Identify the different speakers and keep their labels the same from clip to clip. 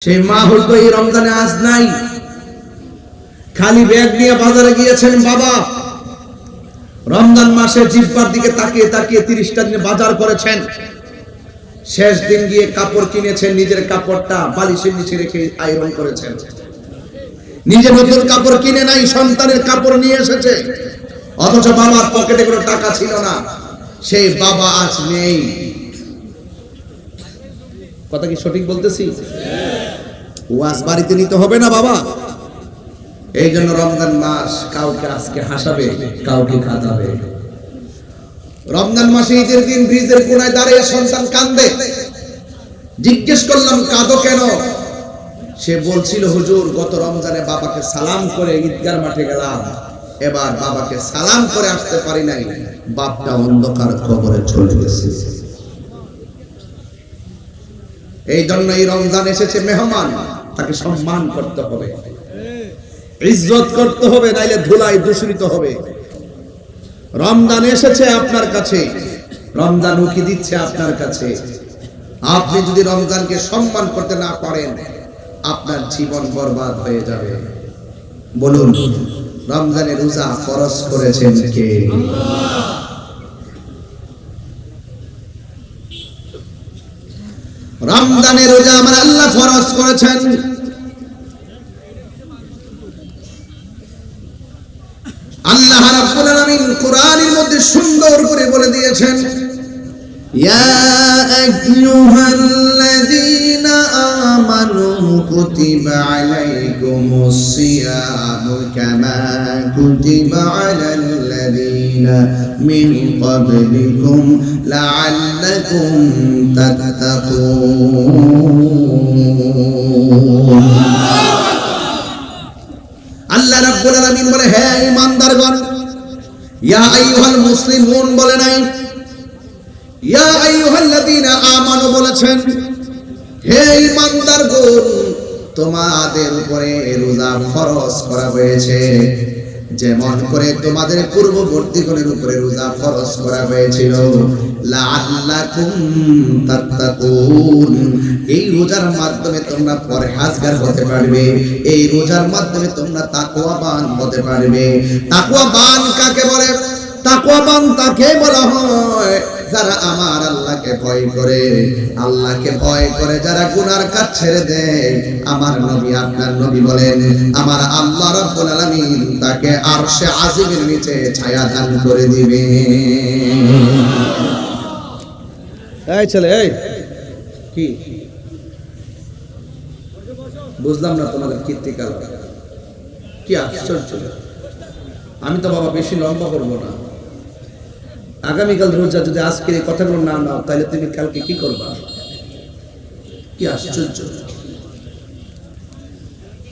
Speaker 1: সেই মা হয়তো এই রমজানে আজ নাই, খালি ব্যাগ নিয়ে বাজারে গিয়েছেন বাবা। রমজান মাসে জিহ্বার দিকে তাকিয়ে তাকিয়ে 30টা দিন বাজার করেছেন। শেষ দিন গিয়ে কাপড় কিনেছেন, নিজের কাপড়টা বালিশের নিচে রেখে আয়রন করেছেন। নিজে নতুন কাপড় কিনে নাই, সন্তানের কাপড় নিয়ে এসেছে, অথচ বাবার পকেটে কোনো টাকা ছিল না। সেই বাবা আজ নেই। কথা কি সঠিক বলতেছি? ওয়াজ বাড়িতে নিতে হবে না বাবা। এই জন্য রমজান মাস কাউকে আজকে হাসাবে, কাউকে কাঁদাবে। রমজান মাসে ঈদের দিন ব্রিজের কোনায় দাঁড়িয়ে সন্তান কান্দে। জিজ্ঞেস করলাম কাঁদো কেন? সে বলছিল হুজুর গত রমজানে বাবাকে সালাম করে ঈদগার মাঠে গেলাম, এবার বাবাকে সালাম করে আসতে পারি নাই, বাপটা অন্ধকার কবরে চলে গেছে। এই জন্য এই রমজান এসেছে মেহমান, তাকে সম্মান করতে হবে, ইজ্জত করতে হবে, নাইলে ধুলায় দূষিত হবে। রমজান এসেছে আপনার কাছে, রমজান উকি দিচ্ছে আপনার কাছে। আপনি যদি রমজানকে সম্মান করতে না পারেন, আপনার জীবন বরবাদ হয়ে যাবে। বলুন, রমজানের রোজা ফরজ করেছেন কে? রমজানের রোজা আমার আল্লাহ ফরজ করেছেন। আল্লাহ রাব্বুল আলামিন কোরআনের মধ্যে সুন্দর করে বলে দিয়েছেন, ইয়া আইয়ুহাল্লাযীনা আমানু কুতিবা আলাইকুমুস সিয়ামু কামা কুতিবা আলাল্লাযীনা মিন ক্বাবলিকুম লাআল্লাকুম তাত্তাকুন। আল্লাহ রাব্বুল আলামিন বলে, হে ঈমানদারগণ, ইয়া আইয়ুহাল মুসলিমুন বলে নাই, ইয়া আইয়ুহাল্লাযীনা আমানু বলেছেন। হে ঈমানদারগণ, তোমাদের উপরে রোজা ফরজ করা হয়েছে, যেমন করে তোমাদের পূর্ববর্তীগণের উপরে রোজা ফরজ করা হয়েছিল। লাআল্লাকুম তাত্তাকুন, এই রোজার মাধ্যমে তোমরা পরহেজগার হতে পারবে, এই রোজার মাধ্যমে তোমরা তাকওয়াবান হতে পারবে। তাকওয়াবান কাকে বলে? তাকওয়াবান তাকে বলা হয় যারা আমার আল্লাহকে ভয় করে। আল্লাহকে ভয় করে যারা গুনার কাজ ছেড়ে দেয়, আমার নবী আপনার নবী বলেন, আমার আল্লাহ রাব্বুল আলামিন তাকে আরশে আজিমের নিচে ছায়া দান করে দিবে। এই ছেলে, এই কি বুঝলাম না তোমাদের কীর্তিকাল, কি আশ্চর্য। আমি তো বাবা বেশি লম্বা করবো না। আগামীকাল রোজা যদি আজকের এই কথাগুলো না নাও, তাহলে তুমি কালকে কি করবা? কি আশ্চর্য।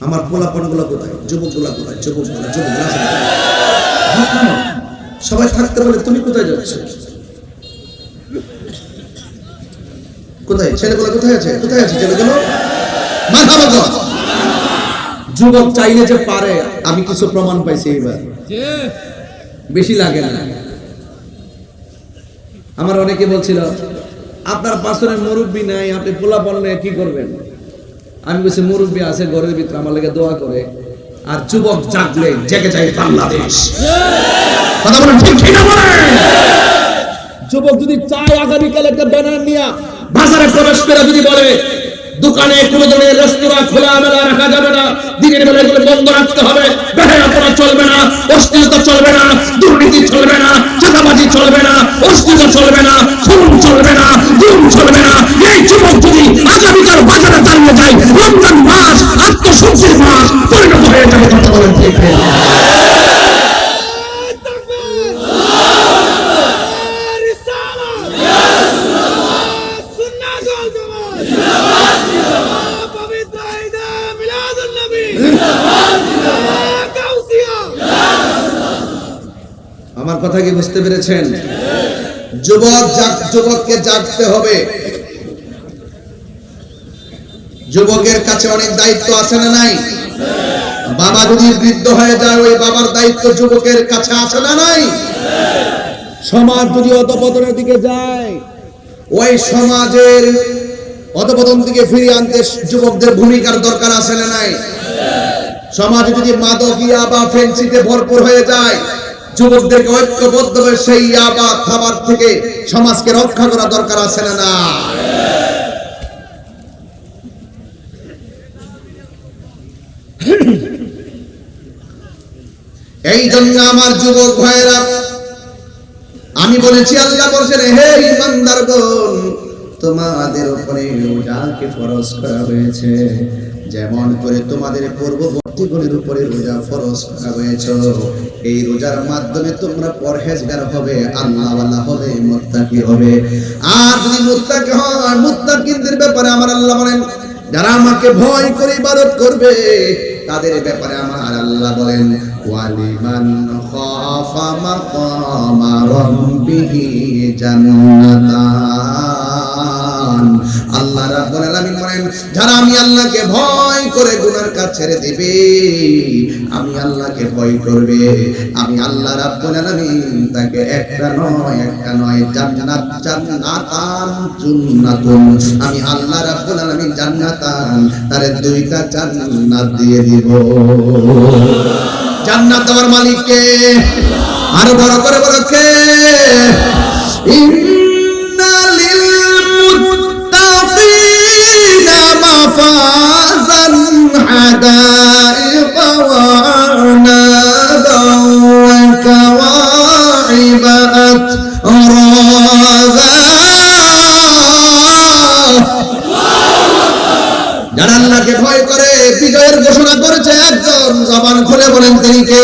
Speaker 1: আমার পোলাপন গুলা কোথায়? যুবক গুলা কোথায়? যুবকগুলা সবাই থাকতে বলে, তুমি কোথায় যাচ্ছ? কোথায় ছেলেগুলো? কোথায় আছে? কোথায় আছে ছেলেগুলো? মাথা বাঁধো। যুবক চাইলে যে পারে, আমি কিছু প্রমাণ পাইছি এবার, বেশি লাগে না। আমার অনেকে বলছিল, আপনার পাশে মুরব্বী নাই, আপনি পোলা বললে কি করবেন? আমি বলছি, মুরব্বী আছে ঘরের ভিতরে, আমার লাগে দোয়া করে। আর যুবক জাগলে জেগে যায় বাংলাদেশ। কথা বলেন ঠিক কি না বলেন? যুবক যদি চায় আগামীকাল একটা ব্যানার নিয়ে বাজারে প্রবেশ করে যদি বলে, দোকানে কোনো ধরনের রেস্তোরাঁ খোলা মেলা রাখা যাবে না, দিনের বেলা এগুলো বন্ধ রাখতে হবে, বেহায়াপনা চলবে না, অশ্লীলতা চলবে না, দুর্নীতি চলবে না, চাঁদাবাজি চলবে না, অশ্লীলতা চলবে না, খুন চলবে না, গুম চলবে না, এই যুবক যদি আগামীকাল বাজারে দাঁড়িয়ে যায়, রমজান মাস আত্মশুদ্ধির মাস পরিণত হয়ে যাবে। কথা বলেন ঠিক না? আমার কথা কি বুঝতে পেরেছেন? যুবককে জাগতে হবে। যুবকের কাছে অনেক দায়িত্ব আছে না নাই? বাবা যদি বৃদ্ধ হয়ে যায়, ওই বাবার দায়িত্ব যুবকের কাছে আছে না নাই? সমাজ যদি অধঃপতনের দিকে যায়, ওই সমাজের অধপতন থেকে ফিরিয়ে আনতে যুবকদের ভূমিকার দরকার আছে না নাই? সমাজে যদি মাদকিয়া বা ফেন্সিতে ভরপুর হয়ে যায়, যুবকদেরকে ঐক্যবদ্ধ হয়ে সেই ইয়াবা খাবার থেকে সমাজকে রক্ষা করা দরকার আছে না না? এই জন্য আমার যুবক ভাইরা, আমি বলেছি, আল্লাহ বলেছেন, হে ঈমানদারগণ, তোমাদের উপরে রোজাকে ফরজ করা হয়েছে যেমন করে তোমাদের পূর্ববর্তীগণের উপরে রোজা ফরজ করা হয়েছে। এই রোজার মাধ্যমে তোমরা পরহেজগার হবে, আল্লাহওয়ালা হবে, মুত্তাকি হবে। আর যদি মুত্তাকি হয়, মুত্তাকিনদের ব্যাপারে আমার আল্লাহ বলেন, যারা আমাকে ভয় করে ইবাদত করবে তাদের ব্যাপারে আমার আল্লাহ বলেন, ওয়ালিমান খাফা মাকামা রাব্বিহি জান্নাতান। আল্লাহ রাব্বুল আলামিন বলেন, যারা আমি আল্লাহকে ভয় করে গুনার কাজ ছেড়ে দিবে, আমি আল্লাহকে ভয় করবে, আমি আল্লাহ রাব্বুল আলামিন তাকে একটা নয় জান্নাত, জান্নাতান, জান্নাতুন, আমি আল্লাহ রাব্বুল আলামিন জান্নাতান, তারে দুইটা জান্নাত দিয়ে দিব। জান্নাত দেওয়ার মালিক কে? আরো বড় করে বলো কে? ইন্নালিল মুত্তাকিনা মাফাজান হাদাইকা ওয়া আনাবান ওয়া কাওয়াইবা আতরাবা। যারা আল্লাহকে ভয় করে বিজয়ের ঘোষণা করেছে একজন, জবান খুলে বলেন তিনি কে?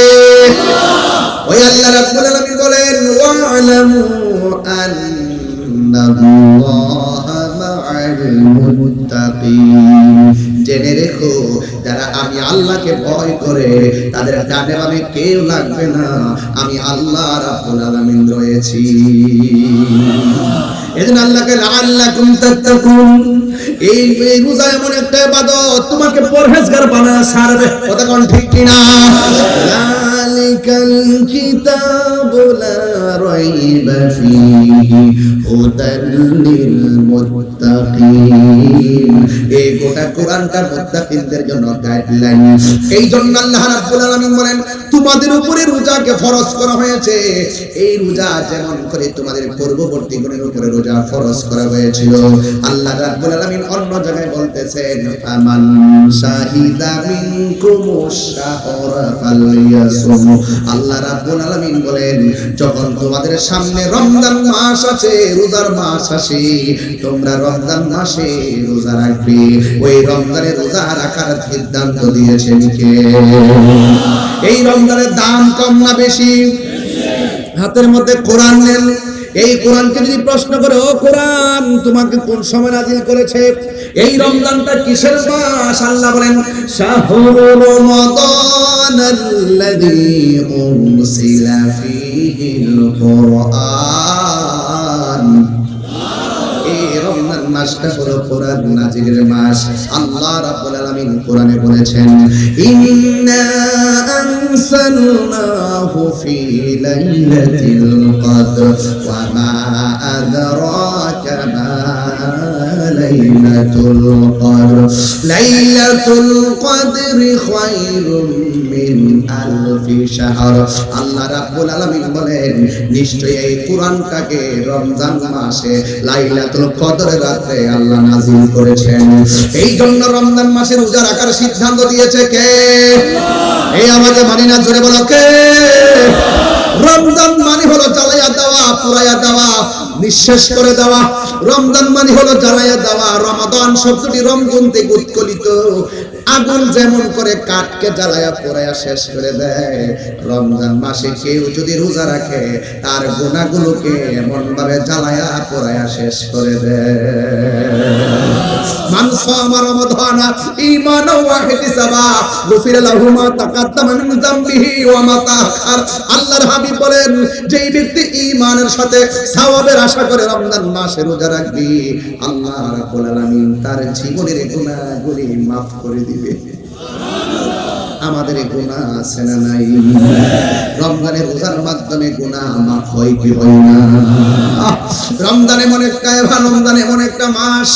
Speaker 1: ওই আল্লাহ রাব্বুল আলামিন বলেন, ওয়া'লামু আন্নাল্লাহা মা'আল মুত্তাকিন। জেনে রেখো, যারা আমি আল্লাহকে ভয় করে তাদের ডানে বামে কেউ লাগবে না, আমি আল্লাহ রাব্বুল আলামিন রয়েছি। এজন্য আল্লাহকে লাআল্লাকুম তাত্তাকুন, এই রোজা এমন একটা ইবাদত তোমাকে পরহেজগার বানায় ছাড়বে। কথা কোন ঠিক কিনা? যালিকাল কিতাবু লা রাইবা ফীহি হুদাল লিল মুত্তাকিন। এই গোটা কোরআনটা মুত্তাকিনদের জন্য গাইডলাইন। এই জন্য আল্লাহ রাব্বুল আলামিন বলেন, তোমাদের উপরে রোজাকে ফরজ করা হয়েছে। এই রোজা যেমন করে তোমাদের পূর্ববর্তী গণের উপরে রোজা ফরজ করা হয়েছিল, আল্লাহ রাব্বুল আলামিন অন্য জায়গায় বলতেছেন, আমান শাহিদা মিনকুমুশ শাহরা ফালইয়াসুম। আল্লাহ রাব্বুল আলামিন বলেন, যখন তোমাদের সামনে রমজান মাস আছে, রোজার মাস আসে, তোমরা রমজান মাসে রোজা রাখবে। ওই রমজানে রোজা রাখার সিদ্ধান্ত দিয়েছেন কে? এই রমজানের দাম কম না বেশি? হাতের মধ্যে কোরআন নেন, এই কোরআনকে যদি প্রশ্ন করে, ও কোরআন তোমাকে কোন সময় নাযিল করেছে? এই রমজানটা কিসের মাস? আল্লাহ বলেন, শাহরুর রমাদানাল্লাযী উনসিলা ফীহিল কুরআন। এই রমজান মাসটা হলো কোরআন নাযিলের মাস। আল্লাহ রাব্বুল আলামিন কোরআনে বলেছেন, ইন্না আনসালনাহু ফী লাইলাতিল কদর ওয়া মা আদরাকা মা লাইলাতুল কদর লাইলাতুল কদরি খায়রুম মিন আলফি শাহর। আল্লাহ রাব্বুল আলামিন বলেন, নিশ্চয়ই এই কোরআনটাকে রমজান মাসে লাইলাতুল কদরের রাতে আল্লাহ নাযিল করেছেন। এই জন্য রমজান মাসে রোজা রাখার সিদ্ধান্ত দিয়েছে কে? এই আওয়াজে মানি না, জোরে বলো কে? রমজান মানে হলো জ্বালায়া দেওয়া, পুরাইয়া দেওয়া, নিঃশেষ করে দেওয়া। রমজান মানে হলো জ্বালায়া দেওয়া। রমাদান শব্দটি রমজান থেকে উৎকলিত। আগুন যেমন করে কাঠকে জ্বালায়া পোড়ায়া শেষ করে দেয়, রমজান মাসে কেউ যদি রোজা রাখে তার গুনাহগুলোকে এমন ভাবে জ্বালায়া পোড়ায়া শেষ করে দেয়। মান সামা রমাদানা ঈমানাও ওয়া ইহতিসাবা গুফিরা লাহু মা তাকাদ্দামা মিন যামবিহি ওয়া মা তাআখার। আল্লাহর হাবিব বলেন, যেই ব্যক্তি ঈমানের সাথে সওয়াবের আশা করে রমজান মাসে রোজা রাখবে, আল্লাহ রাব্বুল আলামিন তার জীবনের গুনাহগুলি maaf করে দিবে। আমাদের গুনাহ আছে না নাই? রমজানের রোজার মাধ্যমে গুনাহ maaf হয় কি হয় না? রমজান এমন একটা মাস,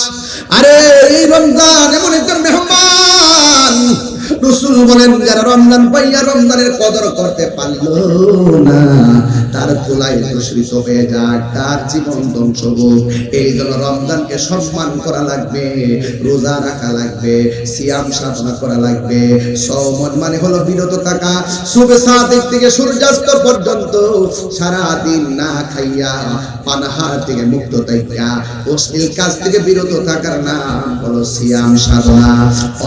Speaker 1: আরে এই রমজান এমন একটা মেহমান, রাসূল বলেন যারা রমজান পাইয়া রমজানের কদর করতে পারলো না তার তুলায় দূষিত হয়ে যায়, তার জীবন ধ্বংস হোক। এই জন্য রমজানকে সম্মান করা লাগবে, রোজা রাখা লাগবে, সিয়াম সাধনা করা লাগবে। সওম মানে হলো বিরত থাকা, সুবহ সাদিক থেকে সূর্যাস্ত পর্যন্ত সারা দিন না খাইয়া পানাহার থেকে মুক্ত থাকা, অশ্লীল কাজ থেকে বিরত থাকার নাম হলো সিয়াম সাধনা।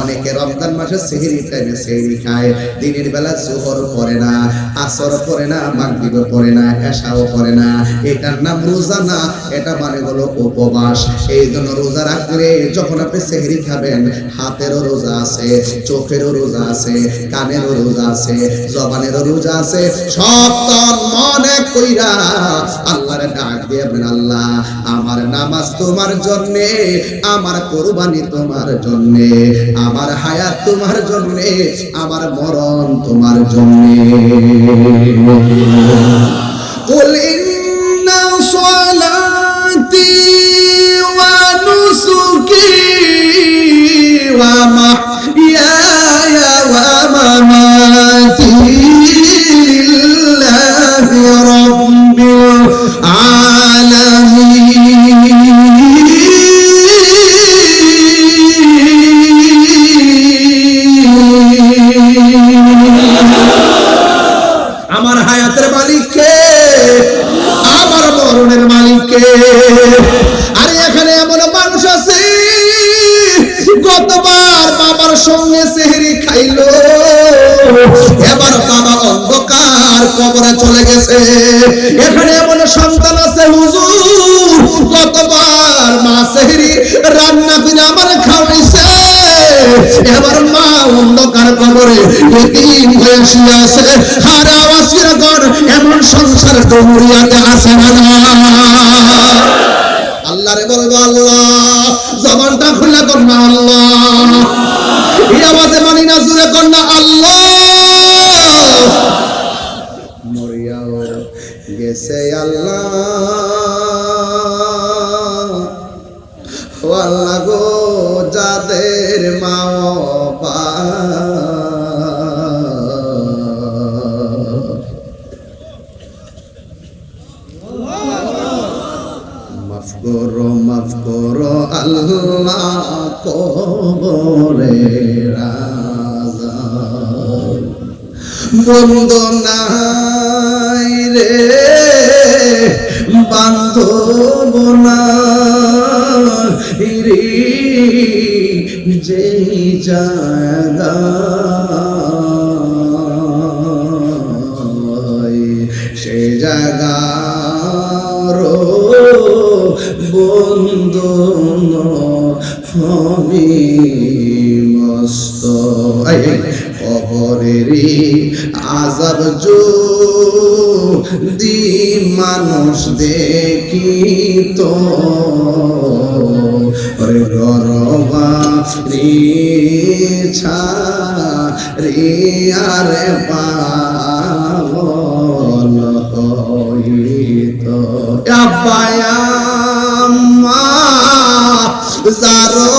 Speaker 1: অনেকে রমজান মাসে সেহরি টাইমে সেহরি খায়, দিনের বেলা যোহর পড়ে না, আসর পড়ে না, মাগরিব পড়ে না, এশাও পড়ে না। এটার নাম রোজা না, এটা মানে হলো উপবাস। এই জন্য রোজা রাখলে যখন আপনি সেহরি খাবেন, হাতেরও রোজা আছে, চোখেরও রোজা আছে, কানেরও রোজা আছে, জবানেরও রোজা আছে। সব তন মনে কইরা আল্লাহরে ডাক দিয়ে বলেন, আল্লাহ আমার নামাজ তোমার জন্যে, আমার কুরবানি তোমার জন্যে, আমার হায়াত তোমার জন্যে, আমার মরণ তোমার জন্যে। কুল ইন্না সালাতি ওয়া নুসুকি ওয়া মাহইয়ায়া ওয়া মামাতি লিল্লাহি রাব্বিল আলামিন। আমার হায়াতের মালিক কে? আমার মরণের মালিক কে? আরে এখানে এমন মানুষ আছে গতবার বাবার সঙ্গে সেহরি খাইলো, এবার বাবা অন্ধকার কবরে চলে গেছে। এখানে এমন সন্তান আছে হুজুর গতবার মা সেহরি রান্না করে আমার খাওয়াইছে, এবার মা অন্ধকার কবরে এতিম হয়ে শুয়ে আছে। আর আওয়াজ করে কর, এমন সংসার দুনিয়াতে আছে না? আল্লাহরে বলবো আল্লাহ, জবানটা খুলে কর না আল্লাহ, এই আওয়াজে মানি না, জুড়ে কর না আল্লাহ। মরিয়াও গেছে আল্লাহ, ও আল্লাহ গো যাদের মা বাবা মাফ করো আল্লাহ কবরে আযাব। বন্ধু নাই রে বান্ধব নাই রে, যে জায়গা সে জায়গা বন্ধু আমি মস্ত। কবরেরই আযাব যদি মানুষ দেখিত, রে গরবারি ছাড়ি আরে পাগল হইত। আব্বায়া যারো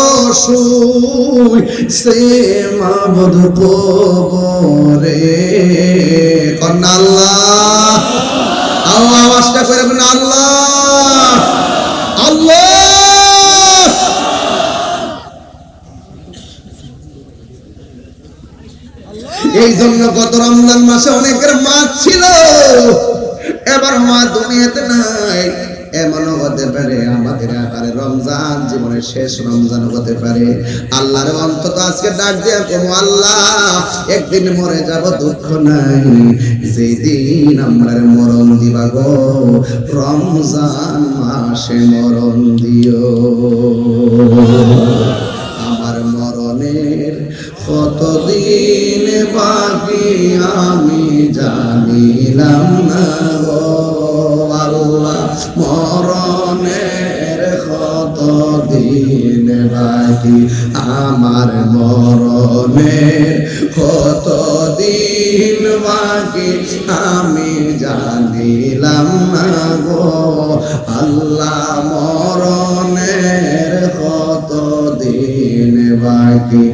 Speaker 1: শুই সে মাবুদ কবরে কন্যা আল্লাহ, আওয়াজটা করে বলেন আল্লাহ আল্লাহ। এই জন্য গত রমজান মাসে অনেকের মা ছিল, এবার মা দুনিয়াতে নাই। এমনও হতে পারে আমাদের আকারে রমজান জীবনের শেষ রমজান হতে পারে। আল্লাহর অন্তত আজকে ডাক দিয়া কমো, আল্লাহ একদিন মরে যাব, দুঃখ নাই, যেদিন আমরা মরণ দিবা গো রমজান মাসে মরণ দিও। আমার মরণের কতদিন বাকি আমি জানিলাম না গো আল্লাহ, মরণের কতদিন বাকি আমার মরণের কতদিন বাকি আমি জানিলাম না গো আল্লাহ, মরণের কত দিন বাকি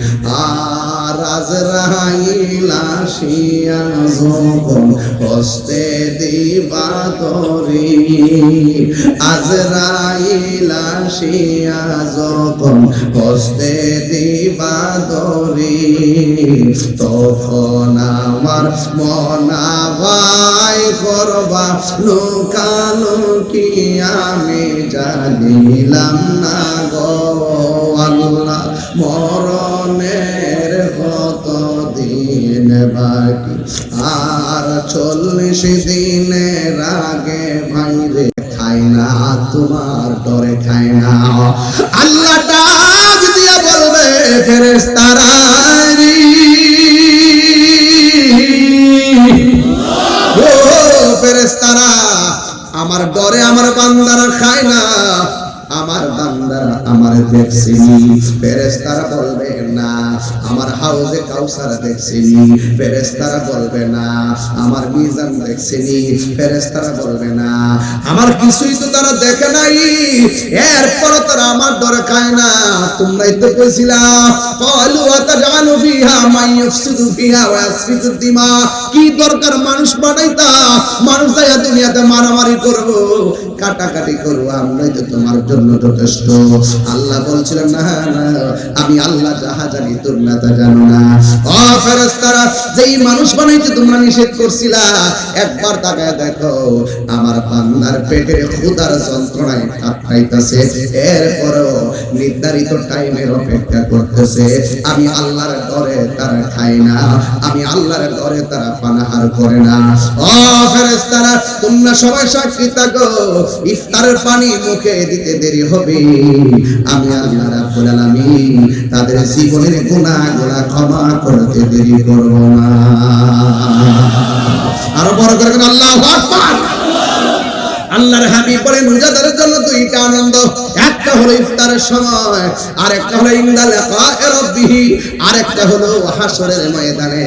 Speaker 1: আর আজরাইল আসিয়া যখন হস্তে দিবা তরি আজরাইল আসিয়া যখন হস্তে দিবা তরি তখন আমার মনাবাই করবা লুকালুকি আমি জানিলাম না গো আল্লাহ মরণের কত দিন বাকি আর 40 দিনের আগে ভাইরে খাই না তোমার ডরে খাই না আল্লাহ ডাক দিয়া বলবে ফেরেশতারা ও ফেরেশতারা আমার ডরে আমার বান্দারা খায় না আমার বান্দারা আমার দেখছিনি ফেরেশতারা বলবে না আমার হাউজে কাউসার দেখছিনি ফেরেশতারা বলবে না আমার মিজান দেখছিনি ফেরেশতারা বলবে না আমার কিছুই তো তারা দেখে নাই এরপর তারা আমার ডরে খায় না তোমরাই তো কইছিলা ক্বালু আতাজালু ফিহা মান ইফসিদু ফিহা ওয়া ইয়াসফিকু দিমা কি দরকার মানুষ বানাইতা মানুষ যায় দুনিয়াতে মারামারি করব কাটাকাটি করব আমরাই তো তোমার জন্য যথেষ্ট আল্লাহ বলছিলেন না না আমি আল্লাহ যাহা জানি তোমরা তা জানো না ও ফেরেশতারা যেই মানুষ বানাইতে তোমরা নিষেধ করছিলা একবার তাকায় দেখো আমার বান্দার পেটের ক্ষুধার যন্ত্রণায় কাটাইতেছে এরপরও নির্ধারিত টাইমের অপেক্ষা করতেছে আমি আল্লাহর ডরে তারা খায় না আমি আল্লাহর ডরে তারা পানাহার করে না ও ফেরেশতারা তোমরা সবাই সাক্ষী থাকো ইফতারের পানি মুখে দিতে দেরি হবে আমি আল্লাহ রাব্বুল আলামিন তাদের জীবনের গুনাহগুলো ক্ষমা করতে দেরি করব না আরো বড় করে আল্লাহু আকবার আল্লাহর হাবিব বলেন রোজাদারের জন্য দুইটা আনন্দ একটা হলো ইফতারের সময় আর একটা হলো ইনদা লিকায়ে রাব্বিহি আর একটা হলো হাসরের ময়দানে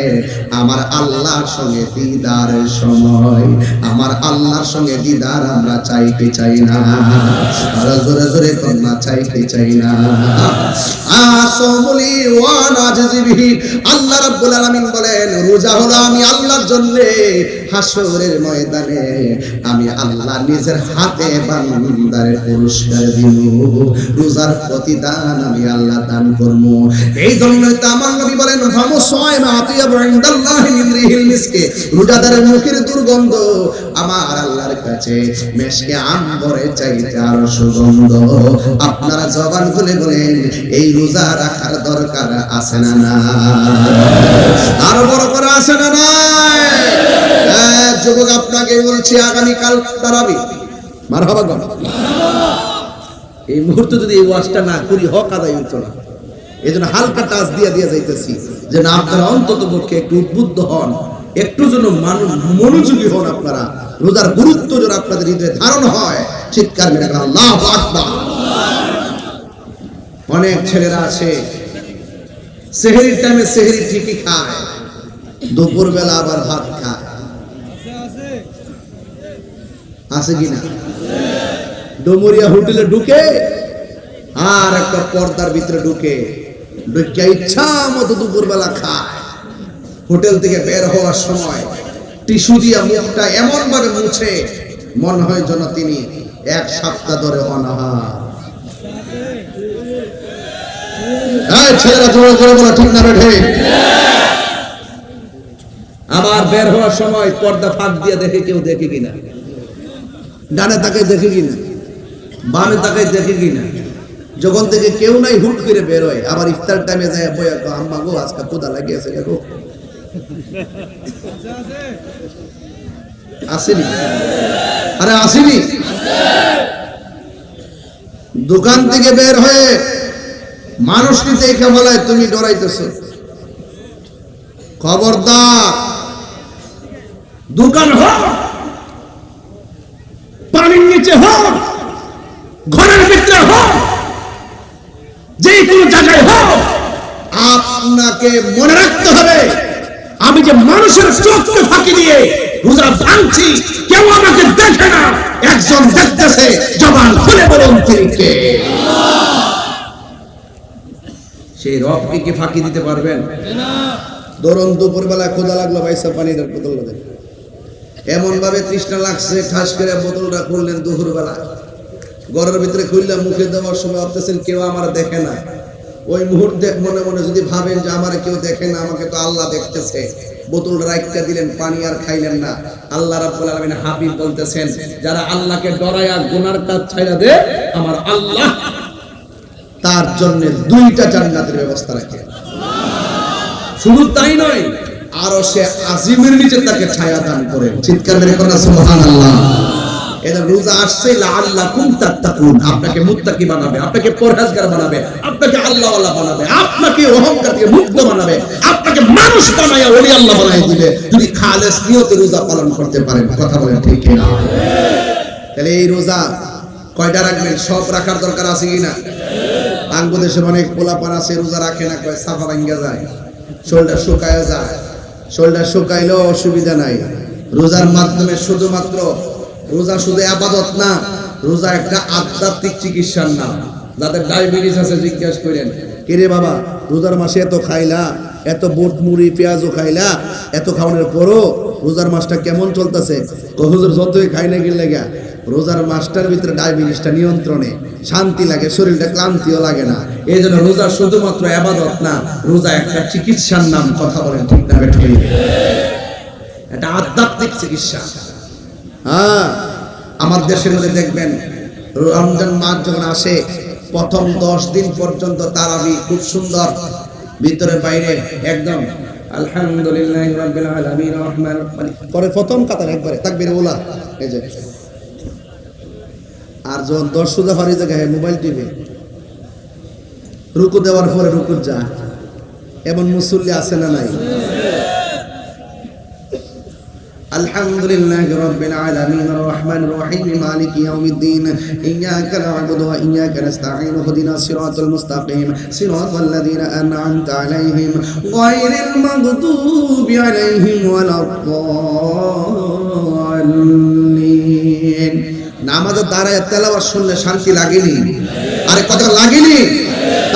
Speaker 1: আমার আল্লাহর সঙ্গে দিদারের সময় আমার আল্লাহর সঙ্গে দিদার আমরা চাইতে চাই না আর জোরে জোরে কন্যা চাইতে চাই না আসমুলি ওয়া নাজিবিহি আল্লাহ রাব্বুল আলামিন বলেন রোজা হলো আমি আল্লাহর জন্য হাসরের ময়দানে আমি আল্লাহ নিজের হাতে বান্দারে পুরস্কার দিব রোজার প্রতিদান আমি আল্লাহ দান করব এই জন্যই তো আমার নবী বলেন ফামু সায়মা আতিয়াবু ইনদাল্লাহি মিন রিহিল মিসকে রোজাদারের মুখের দুর্গন্ধ আমার আল্লাহর কাছে মেশকে আম্বরের চাইতে আরো সুগন্ধ আপনারা জবান খুলে বলেন এই রোজা রাখার দরকার আছে না না আরো বড় করে আছে না না যুবক আপনাকে বলছি আগামীকাল তারাবি মারহাবা গো এই মুহূর্তে যদি এই ওয়াজটা না করি হক আদায় হইতো না এজন্য হালকা টাচ দিয়ে যাইতেছি যে না আপনারা অন্তত পক্ষে একটু উদ্বুদ্ধ হন একটু যেন মনোযোগী হন আপনারা রোজার গুরুত্ব যেন আপনাদের হৃদয়ে ধারণ হয় চিৎকার মেরে আল্লাহু আকবার অনেক ছেলেরা আছে সেহরির টাইমে সেহরি ঠিকই খায় দুপুর বেলা আবার ভাত খায় আছে কিনা ডোমরিয়া হোটেলে ঢুকে আর একটা পর্দার ভিতরে ঢুকে ইচ্ছা মতো দুপুর বেলা খায় হোটেল থেকে বের হওয়ার সময় টিস্যু দিয়া মুখটা এমন ভাবে মুছে মনে হয় যেন তিনি 1 সপ্তাহ ধরে অনাহার ছেলেরা জোরে জোরে বলা ঠিক না বেঠে আবার বের হওয়ার সময় পর্দা ফাঁক দিয়ে দেখে কেউ দেখে কিনা ডানে তাকায় দেখে কিনা বামে তাকায় দেখে কিনা যখন থেকে কেউ নাই হুট করে বের হয় আবার ইফতার টাইমে যায় বইয়া কো আম্মা গো আজকে ক্ষুধা লাগিয়েছে দেখো আসেনি আরে আসেনি দোকান থেকে বের হয়ে মানুষকে দেখে বলায় তুমি ডরাইতেছো খবরদার দোকান হোক পানির নিচে হোক ঘরের ভিতরে হোক যে কোনো জায়গায় হোক আপনাকে মনে রাখতে হবে আমি যে মানুষের চোখকে ফাঁকি দিয়ে রোজা ভাঙছি কেউ আমাকে দেখে না একজন দেখতেছে জবান খুলে বলুন তিনি কে সেই রবকে কি ফাঁকি দিতে পারবেন? ধরুন দুপুরবেলা ক্ষুধা লাগলো, ভাইসা পানির বোতল দেন, এমন ভাবে তৃষ্ণা লাগছে, ঠাস করে বোতলটা খুললেন দুপুরবেলা, ঘরের ভিতরে খুললাম, মুখে দেওয়ার সময় ভাবতেছেন কেউ আমার দেখে না। ওই মুহূর্তে মনে মনে যদি ভাবেন যে আমার কেউ দেখে না, আমাকে তো আল্লাহ দেখতেছে, বোতলটা রাখতে দিলেন, পানি আর খাইলেন না। আল্লাহ রাব্বুল আলামিন হাবিব বলতেছেন, যারা আল্লাহকে ডরায়া গুনার কাজ ছাইড়া দে, আমার আল্লাহ তার জন্য 2টা জান্নাতের ব্যবস্থা রাখে। শুধু তাই নয়, আরশে আজিমের নিচে তাকে ছায়া দান করেন। চিৎকার মেরে করেন সুবহানাল্লাহ। এটা রোজা আসছে লাআল্লাকুম তাত্তাকুন, আপনাকে মুত্তাকি বানাবে, আপনাকে পরহেজগার বানাবে, আপনাকে আল্লাহওয়ালা বানাবে, আপনাকে অহংকার থেকে মুক্ত বানাবে, আপনাকে মানুষ বানায়া ওলি আল্লাহ বানায় দিবে, যদি খালেস নিয়তে রোজা পালন করতে পারেন। কথা বলেন ঠিক কি না? তাহলে এই রোজা কয়টা রাখবেন? সব রাখার দরকার আছে কিনা? বাংলাদেশে অনেক পোলাপান আছে রোজা রাখে না, কয় সাফা ভাঙ্গা যায়, শরীরটা শুকায় যায়। শরীরটা শুকাইলেও অসুবিধা নাই। রোজার মাধ্যমে শুধুমাত্র রোজা শুধু আবাদত না, রোজা একটা আধ্যাত্মিক চিকিৎসার নাম। যাদের ডায়াবেটিস আছে জিজ্ঞাসা করেন, কে রে বাবা রোজার মাসে এত খাইলা, এত বুট মুড়ি পেঁয়াজও খাইলা, এত খাওয়ানোর পরও রোজার মাসটা কেমন চলতেছে? হুজুর যতই খাই না গেলে গা রোজার মাসটার ভিতরে ডায়াবেটিসটা নিয়ন্ত্রণে, শান্তি লাগে, শরীরটা ক্লান্তিও লাগে না। এই জন্য রোজা শুধুমাত্র আবাদত না, রোজা একটা চিকিৎসার নাম। কথা বলেন ঠিক না বেঠিক? এটা আধ্যাত্মিক চিকিৎসা। হ্যাঁ, আমার দেশের মধ্যে দেখবেন রমজান মাস যখন আসে, প্রথম 10 দিন পর্যন্ত তারাবি খুব সুন্দর, ভিতরে বাইরে একদম আলহামদুলিল্লাহি রাব্বিল আলামিন রহমান পরে প্রথম কাতার একবারে তাকবীর ওলা। এই যে আর যখন 10 সুজা ফারি জায়গায় মোবাইল টিভি, রুকু দেওয়ার পরে রুকু যা, এমন মুসল্লি আছে না নাই? আলহামদুলিল্লাহি রাব্বিল আলামিন রহমানির রহিম মালিকি ইয়াউমিদ্দিন ইয়্যাকা না'বুদু ওয়া ইয়্যাকা নাস্তাঈন ইহদিনাস সিরাতাল মুস্তাকিম সিরাতাল লাযীনা আন'আমতা আলাইহিম গায়রিল মাগদুবি আলাইহিম ওয়ালাদ-দাল্লিন। নামাজে দাঁড়ায় তেলাওয়াত শুনলে শান্তি লাগেনি? আরে কথা লাগেনি?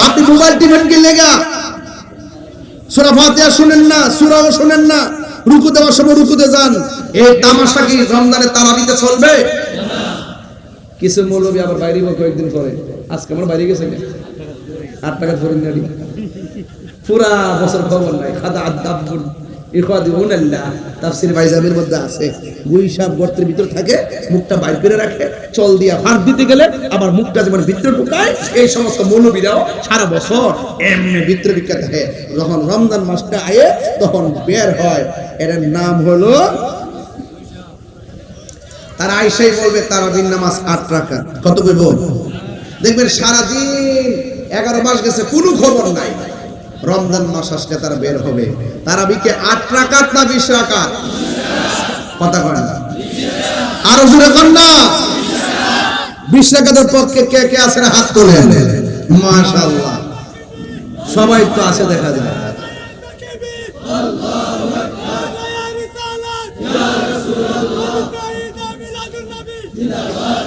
Speaker 1: আপনি মোবাইল টিভেন কি লাগা সূরা ফাতিহা শুনেন না, সূরাও শুনেন না, রুকু দেওয়ার সময় রুকুতে যান। এই তামাশা কি রমজানে তারাবিতে চলবে? কিছু মৌলবী আবার বাইরে কয়েকদিন পরে, আজকে আমার বাইরে গেছে 8 টাকা ধরেন নাড়ি, পুরা বছর খবর নাই। খাদা আদাবুন ইখওয়াদিউনাল্লাহ তাফসীর বাইজাবের মধ্যে আছে, গুইসাব গর্তের ভিতর থাকে, মুখটা বাইর করে রাখে, চল দিয়া ফাঁক দিতে গেলে আবার মুখটা যেমন ভিতরে ঢুকায়। এই সমস্ত মৌলবীরাও সারা বছর এমনি ভিতরে ঢুকে থাকে, যখন রমজান মাসটা আয়ে তখন বের হয়। এর নাম হলো, তারা আইসাই বলবে তারাবির নামাজ 8 রাকাত। কত কইব? দেখবেন সারাদিন 11 মাস গেছে কোনো খবর নাই, রমজান মাস আসলে তারা বের হবে। তারাবিকে 8 রাকাত না 20 রাকাত? কথা কয় না, আরো জোরে কর না। 20 রাকাতের পক্ষে কে কে আছেন হাত তোলেন। মাশাআল্লাহ, সবাই তো আছে দেখা যায়। আল্লাহু আকবার, ইয়া রাসূলুল্লাহ, জিন্দাবাদ জিন্দাবাদ,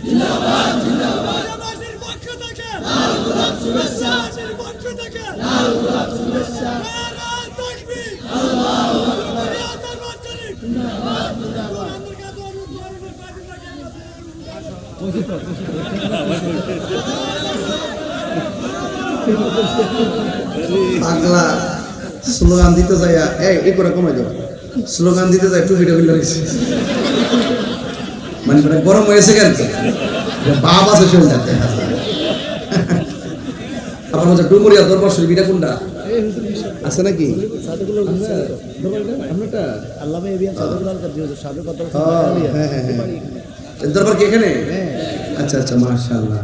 Speaker 1: জিন্দাবাদ জিন্দাবাদ, জামাতের পক্ষ থেকে লাল গোলাপ শুভেচ্ছা, জামাতের পক্ষ থেকে লাল গোলাপ শুভেচ্ছা, নারা তাকবীর, আল্লাহু আকবার, জিন্দাবাদ জিন্দাবাদ। পাগলা স্লোগান দিতে যায়, এই করে কমাই দাও, স্লোগান দিতে যায় টুপিটা খুলে রয়েছে, মানে গরম হয়েছে কেন? বাপ আছে শুনে যাতে। আবার হচ্ছে ডুমুরিয়া দরবার শরীফ, এটা কোনটা আছে নাকি? দরবার কি এখানে? আচ্ছা আচ্ছা, মাশাআল্লাহ,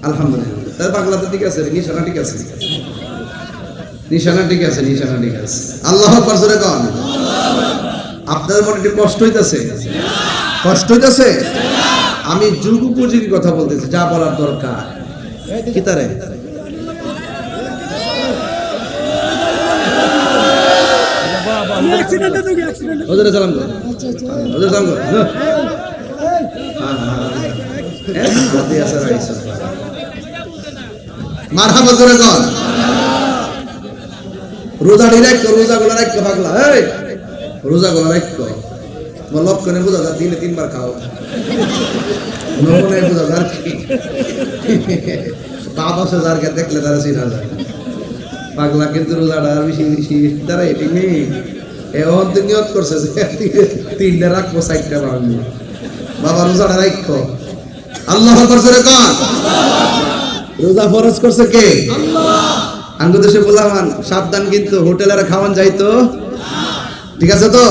Speaker 1: আলহামদুলিল্লাহ। তার বাংলাতে ঠিক আছে, নিশানা ঠিক আছে, নিশানা ঠিক আছে, নিশানা ঠিক আছে। আল্লাহু আকবার জোরে কোন। আপনাদের মনে একটু কষ্ট হইতাছে? কষ্ট হইতাছে? আমি যুগ উপযোগী কথা বলতেছি, যা বলার দরকার। কি তারে ওদের সালাম কর, ওদের সালাম কর। হ্যাঁ হ্যাঁ, মারহাবা জোরে কর। রোজা ডিরেক্ট রোজাগুলো রাখো পাগলা, এই রোজাগুলো রাখো। তোমার লক্ষণে বোঝা যায় দিনে 3 বার খাও, নমুনে বোঝা যায় কি বাবা সে যারকে দেখলে তারা চিনা যায় পাগলা। কিন্তু রোজাটা বেশি বেশি তারা এটি নেই। এখন তো নিয়ত করছে যে 3টা রাখবো 4টা ভাঙবো। বাবা রোজাটা রাখো। আল্লাহ আকবার জোরে কর। রোজা ফরজ করছে কে? আল্লাহ। আঙ্গু দেশে বললাম সাবধান, কিন্তু হোটেলের খাওয়ান যাইতো, ঠিক আছে তো?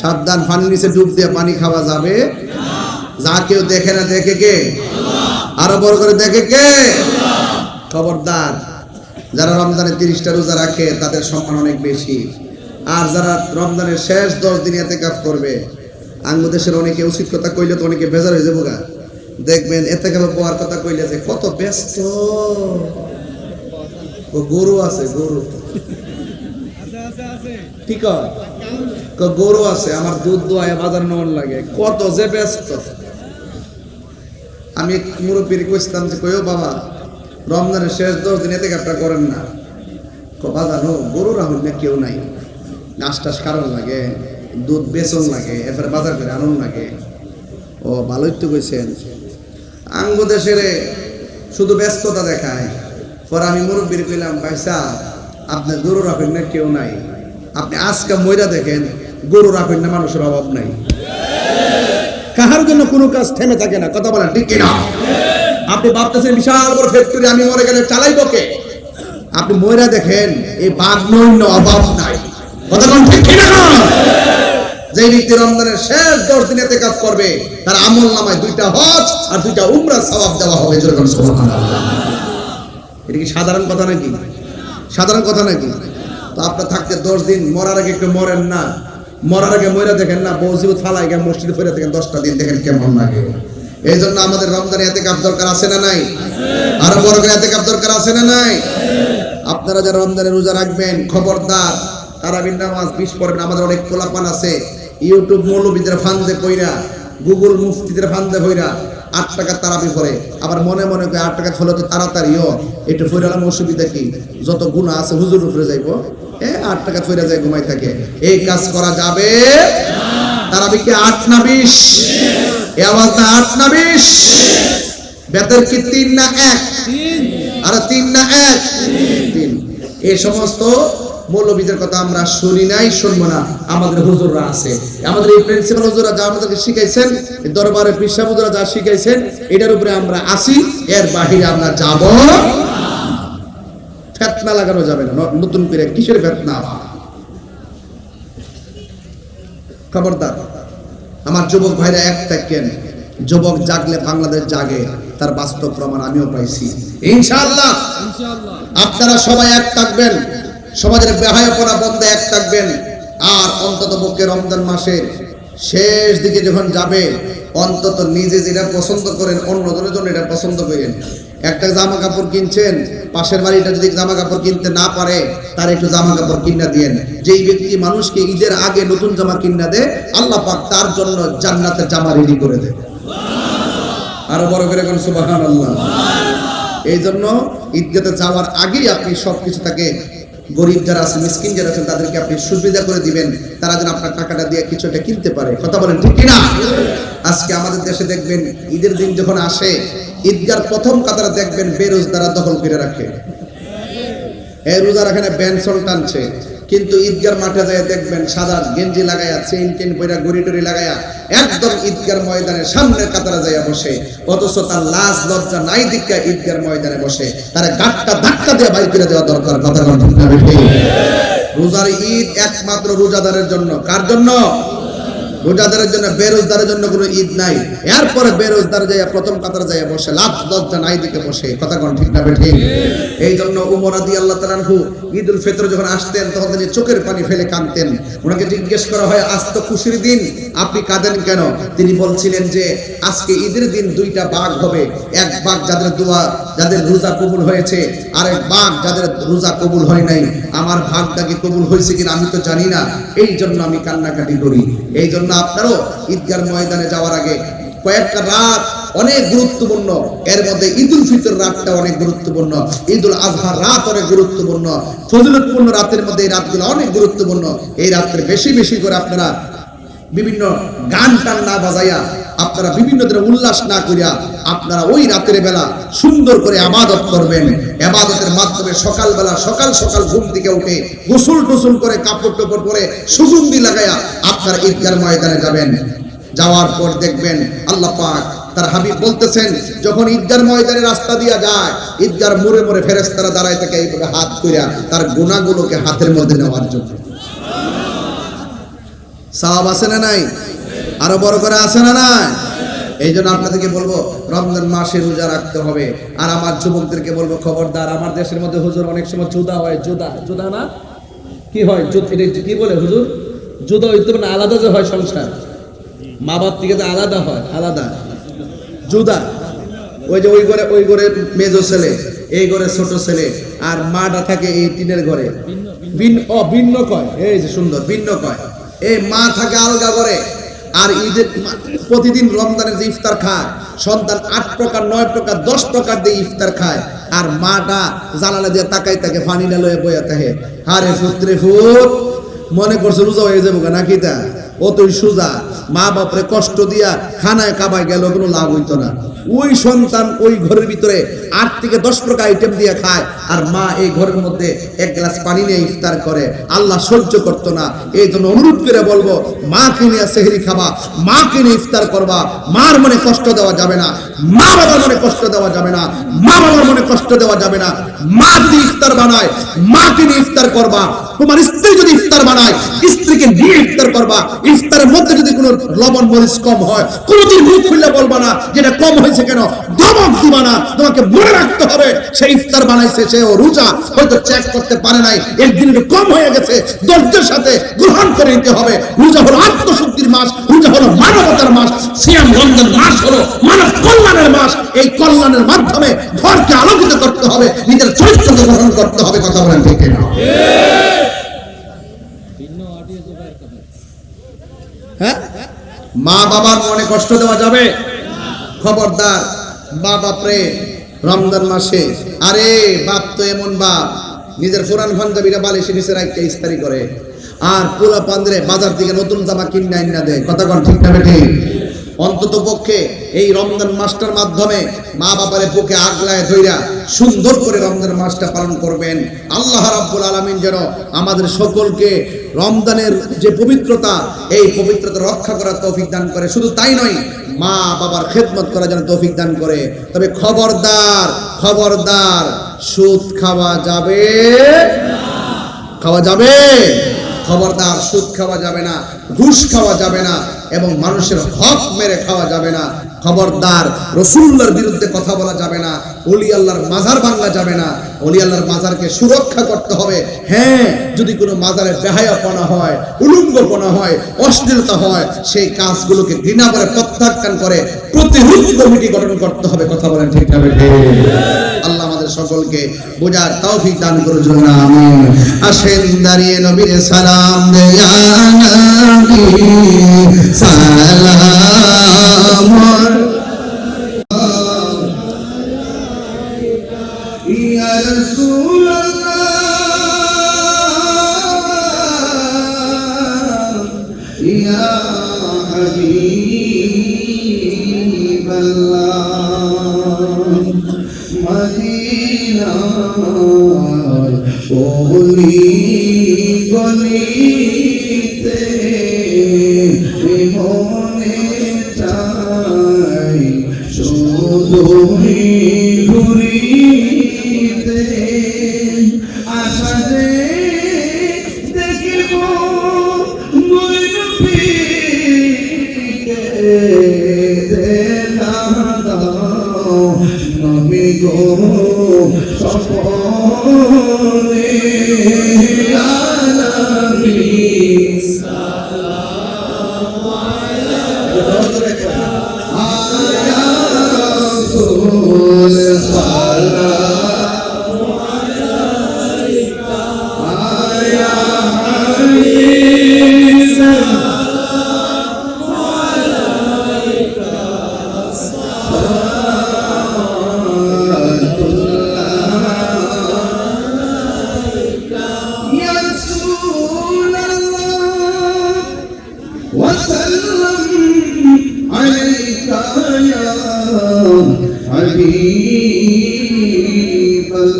Speaker 1: সাবধান, পানির নিচে ডুব দিয়ে পানি খাওয়া যাবে যা কেউ দেখে না, দেখে কে? আরো বড় করে দেখে কে? খবরদার। যারা রমজানে 30টা রোজা রাখে তাদের সম্মান অনেক বেশি। আর যারা রমজানের শেষ 10 দিন ইতিকাফ করবে, আঙ্গু দেশের অনেকে উচিত কথা কইলে তো অনেকে বেজার হয়ে যাবো গা। দেখবেন ইতিকাফ পাওয়ার কথা কইলে যে কত ব্যস্ত। ও গরু আছে, গরু ঠিক আছে, গরু আছে, আমার দুধ দোয়ায় বাজার নেওয়ার লাগে, কত যে ব্যস্ত। আমি মুরব্বীর কইছিলাম যে কইও বাবা রমজানের শেষ 10 দিন ইতিকাফটা করেন না। বাজানো গরু রাহুল না কেউ নাই, নাস্তাস কারণ লাগে, দুধ বেচন লাগে, এরপরে বাজার করে আনন্দ লাগে। ও ভালোই তো কইছেন। আঙ্গ দেশের শুধু ব্যস্ততা দেখায়। পরে আমি মুরব্বীর কইলাম পয়সা আপনি গরু রাখেন না কেউ নাই, আপনি আজকে মইরা দেখেন গরু রাখেন না মানুষের অভাব নাই। কাহার জন্য কোনো কাজ থেমে থাকে না, কথা বলেন ঠিক কিনা? আপনি ভাবতেছেন বিশাল বড় ফ্যাক্টরি আমি মরে গেলে চালাইবো কে? আপনি মইরা দেখেন এই বাগনৈন্য অভাব নাই, কথা বলেন ঠিক কিনা? যে ব্যক্তি রমজানের শেষ 10 দিন ইতিকাফ করবে তার আমল নামায় 2টা হজ আর 2টা উমরা সওয়াব দেওয়া হবে। যেরকম সুবহানাল্লাহ। এটা কি সাধারণ কথা নাকি? সাধারণ কথা নাকি? তো আপনার থাকতে 10 দিন, মরার আগে একটু মরেন না, মরার আগে মইরা দেখেন না, বউজিবত ফালাই গিয়ে মসজিদে ফিরে দেখেন 10টা দিন দেখেন কেমন লাগে। এই জন্য আমাদের রমজানে ইতিকাফ দরকার আছে না নাই? আরো বড় করে ইতিকাফ দরকার আছে না নাই? আপনারা যারা রমজানে রোজা রাখবেন খবরদার তারাবির নামাজ 20 পড়বেন। আমাদের অনেক পোলাপান আছে ইউটিউব মৌলবীদের ফান্দে পইরা, গুগল মুফতিদের ফান্দে পইরা 8 টাকা তারাবি পড়ে, আবার মনে মনে করে 8 টাকা ফলে তো তাড়াতাড়িও একটু ফইরালাম, অসুবিধা কি? যত গুনাহ আছে হুজুর উপরে যাইবো, 8 টাকা ফইরা যায় ঘুমাই থাকে। এই কাজ করা যাবে না। তারাবি কি 8 না 20? এই আওয়াজটা 8 না 20? বেতর কি 3 না 1? 3। আর 3 না 1? 3। এই সমস্ত মৌলবীদের কথা আমরা শুনি নাই, শুনবো না। আমাদের হুজুররা আছে, আমাদের এই প্রিন্সিপাল হুজুররা যা আমাদেরকে শিখাইছেন, দরবারের পিসা হুজুররা যা শিখাইছেন, এটার উপরে আমরা আসি, এর বাহিরে আমরা যাব না। ফিতনা লাগানো যাবে না, নতুন করে কিসের ফিতনা? খবরদার। আমার যুবক ভাইরা এক থাকেন, যুবক জাগলে বাংলাদেশ জাগে, তার বাস্তব প্রমাণ আমিও পাইছি। ইনশাআল্লাহ আপনারা সবাই এক থাকবেন, সমাজের বেহায়াপনা বন্ধে এক থাকবেন। আর অন্তত পক্ষে রমজান মাসের শেষ দিকে যখন যাবে, অন্তত নিজে যেটা পছন্দ করেন অন্যজনের জন্য এটা পছন্দ করেন। একটা জামা কাপড় কিনছেন, পাশের বাড়িটা যদি জামা কাপড় কিনতে না পারে তার একটু জামা কাপড় কিনা দিয়েন। যেই ব্যক্তি মানুষকে ঈদের আগে নতুন জামা কিনা দেয়, আল্লাহ পাক তার জন্য জান্নাতের জামা রেডি করে দেয়। আরো বড় করে কোন সুবহানাল্লাহ। এই জন্য ঈদগাতে যাওয়ার আগেই আপনি সবকিছু তাকে, গরিব যারা আছে, মিসকিন যারা আছেন, তাদেরকে আপনি সুবিধা করে দিবেন, তারা যেন আপনার টাকাটা দিয়ে কিছু একটা কিনতে পারে। কথা বলেন ঠিক কিনা? আজকে আমাদের দেশে দেখবেন ঈদের দিন যখন আসে, ঈদগার প্রথম কাতারে দেখবেন বেরোজদাররা দখল করে রাখে। এই রোজা রাখেন বেনসন টানছে, কিন্তু ঈদগার মাঠে যায় দেখবেন সাদা গেঞ্জি লাগায়া, চেইন টেন পয়রা, গড়ি টড়ি লাগায়া একদম ঈদগার ময়দানের সামনের কাতারে যাইয়া বসে। অথচ তার লাজ লজ্জা নাই দিকা ঈদগার ময়দানে বসে, তার গাটটা ধাক্কা দিয়ে বাইর করে দেওয়া দরকার। কথা ঠিক না বেঠিক? রোজার ঈদ একমাত্র রোজাদারের জন্য। কার জন্য? রোজাদারের জন্য। বেরোজদারের জন্য কোনো ঈদ নাই। এরপরে বেরোজদার যাইয়া প্রথম কাতারে যাইয়া বসে, লাভ লজ্জা নাই দিকে বসে। কথা কোন ঠিক না বেঠিক? এই জন্য ওমর রাদিয়াল্লাহু তাআলা আনহু ঈদুল ফিতর যখন আসতেন তখন তিনি চোখের পানি ফেলে কাঁদতেন। ওনাকে জিজ্ঞেস করা হয়, আজ তো খুশির দিন, আপনি কাঁদেন কেন? তিনি বলছিলেন যে আজকে ঈদের দিন 2টা ভাগ হবে। এক ভাগ যাদের দোয়া, যাদের রোজা কবুল হয়েছে, আর এক ভাগ যাদের রোজা কবুল হয় নাই। আমার ভাগটা কি কবুল হয়েছে কিনা আমি তো জানি না, এই জন্য আমি কান্নাকাটি করি। এই জন্য আপনারও ঈদগার ময়দানে যাওয়ার আগে কয়েকটা রাত অনেক গুরুত্বপূর্ণ। এর মধ্যে ঈদুল ফিতর রাতটা অনেক গুরুত্বপূর্ণ, ঈদুল আজহার রাত অনেক গুরুত্বপূর্ণ, ফজিলতপূর্ণ রাতের মধ্যে এই রাতগুলো অনেক গুরুত্বপূর্ণ। এই রাত্রে বেশি বেশি করে আপনারা বিভিন্ন গান টান না বাজাইয়া, আপনারা বিভিন্ন ধরনের উল্লাস না করিয়া আপনারা ওই রাতের বেলা সুন্দর করে ইবাদত করবেন। ইবাদতের মাধ্যমে সকালবেলা সকাল সকাল ঘুম থেকে উঠে গোসল টোসল করে কাপড় টাপড় পরে সুগন্ধি লাগাইয়া আপনারা ঈদগাহ ময়দানে যাবেন। যাওয়ার পর দেখবেন আল্লাহ পাক তার হাবিব বলতেছেন, যখন ঈদগাহ ময়দানে রাস্তা দিয়া যায়, ঈদগাহর মোড়ে মোড়ে ফেরেশতারা দাঁড়ায় থাকে এইভাবে হাত কইরা তার গুনাহগুলোকে হাতের মধ্যে নেওয়ার জন্য। সওয়াব আছে না নাই? আরো বড় করে আছে না নাই? এই জন্য আপনাদেরকে বলবো রমজান মাসে রোজা রাখতে হবে। আর আমার যুবকদেরকে বলবো, খবরদার, আমার দেশের মধ্যে হুজুর অনেক সময় জুদা হয়, জুদা না কি হয়, কি বলে হুজুর, জুদা হইতে না, আলাদা যে হয় সংসার, মা বাপ থেকে যে আলাদা হয়, আলাদা জুদা। ওই যে ওই ঘরে মেজো ছেলে, এই ঘরে ছোট ছেলে, আর মাটা থাকে এই টিনের ঘরে, ভিন্ন কয়, এই যে সুন্দর ভিন্ন কয়। এই মা থাকে আলগা করে। আর ঈদের প্রতিদিন রমজানের যে ইফতার খায় সন্তান 8 প্রকার 9 প্রকার 10 প্রকার দিয়ে ইফতার খায়, আর মাটা জানালা দিয়ে তাকাই থাকে, পানি না লয়ে বইয়া থাকে। আরে পুত্রে ফুট, মনে করছে রোজা হয়ে যাবো নাকি? তা ও তুই সোজা মা বাপরে কষ্ট দিয়া খানায় কাবায় গেল, কোনো লাভ হইতো না। ওই সন্তান ওই ঘরের ভিতরে 8 থেকে 10 প্রকার আইটেম দিয়ে খায়, আর মা এই ঘরের মধ্যে 1 গ্লাস পানি নিয়ে ইফতার করে। আল্লাহ সহ্য করতো না। এই জন্য অনুরোধ করে বলবো, মাকে নিয়ে সেহরি খাবা, মাকে নিয়ে ইফতার করবা। মার মনে কষ্ট দেওয়া যাবে না, মা বাবার মনে কষ্ট দেওয়া যাবে না, মা বাবার মনে কষ্ট দেওয়া যাবে না। মা যদি ইফতার বানায়, মাকে নিয়ে ইফতার করবা। তোমার স্ত্রী যদি ইফতার বানায়, স্ত্রীকে নিয়ে ইফতার করবা। ইফতারের মধ্যে যদি কোনো লবণ মরিচ কম হয়, কোনোদিন মুখ খুলে বলবা না যেটা কম হয়েছে কেন, ধমক দিবা না। তোমাকে মনে রাখতে হবে সে ইফতার বানাইছে, সে ও রোজা হয়তো চেক করতে পারে নাই, একদিন একটু কম হয়ে গেছে, ধৈর্যের সাথে গ্রহণ করে নিতে হবে। রোজা হলো আত্মশুদ্ধির মাস, রোজা হলো মানবতার মাস, সিয়াম রমজান মাস হলো মানব কল্যাণের মাস। এই কল্যাণের মাধ্যমে ঘরকে আলোকিত করতে হবে, নিজের চরিত্রকে গ্রহণ করতে হবে। কথা বলেন ঠিক না? হ্যাঁ, মা বাবার মনে কষ্ট দেওয়া যাবে? খবরদার। মা বাপরে রমজান মাসে, আরে বাপ তো এমন বাপ, নিজের পুরান পাঞ্জাবিরা বালিশের নিচে রাখতে ইস্তারি করে, আর পোলা পান্দ্রে বাজার থেকে নতুন জামা কিনে আইনা দেয়। কথা কোন ঠিক না বেঠি? অন্তত পক্ষে এই রমজান মাসটার মাধ্যমে মা বাবারে বুকে আগলায় ধইরা সুন্দর করে রমজান মাসটা পালন করবেন। আল্লাহ রাব্বুল আলামিন যেন আমাদের সকলকে রমজানের যে পবিত্রতা, এই পবিত্রতা রক্ষা করার তৌফিক দান করে। শুধু তাই নয়, মা বাবার খেদমত করার জন্য তৌফিক দান করে। তবে খবরদার, খবরদার, সুদ খাওয়া যাবে না। খাওয়া যাবে? খবরদার, সুদ খাওয়া যাবে না, ঘুষ খাওয়া যাবে না, এবং মানুষের হক মেরে খাওয়া যাবে না। খবরদার, রাসূলুল্লাহর বিরুদ্ধে কথা বলা যাবে না, ওলি আল্লাহর মাজার ভাঙা যাবে না। ওলি আল্লাহর মাজারকে সুরক্ষা করতে হবে। হ্যাঁ, যদি কোনো মাজারে বেহায়াপনা হয়, উলঙ্গপনা হয়, অশ্লীলতা হয়, সেই কাজগুলোকে ঘৃণা করে প্রত্যাখ্যান করে প্রতিরোধ কমিটি গঠন করতে হবে। কথা বলেন ঠিক না বেঠিক? আল্লাহ আমাদের সকলকে বোঝার তৌফিক দান করুন, আমিন। আসেন দাঁড়িয়ে নবীর সালাম দেয়া, নবী সালাম ইয়া রাসূলুল্লাহ ইয়া হাবিবাল্লাহ, মদিনার ওলি গলিতে মনে চাই শুধুই ঘুরিতে, আশা যে দেখিব নবীকে, দেখা দাও নবী গো সপনে, ইয়া নবী সালাম আলাইকা, ইয়া রাসূল সালাম আলাইকা, ইয়া হাবিব সালাম আলাইকা।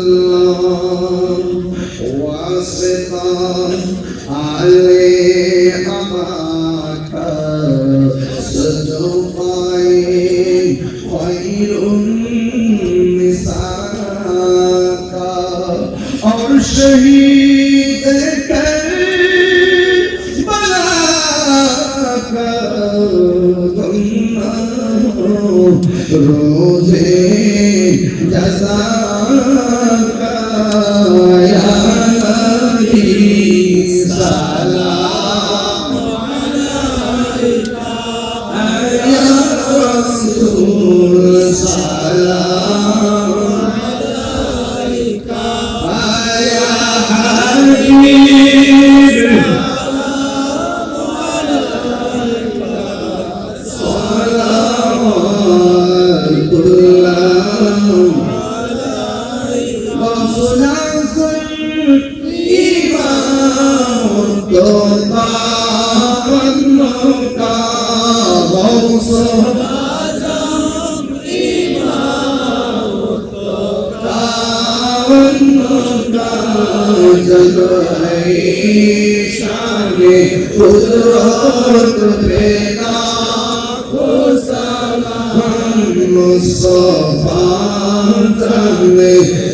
Speaker 1: وسلم واسقى عليه أباك صدقائي خير النساء اور شہید روزے جزا کا یا نبی سلام علیکہ یا رسول سلام علیکہ یا حبیب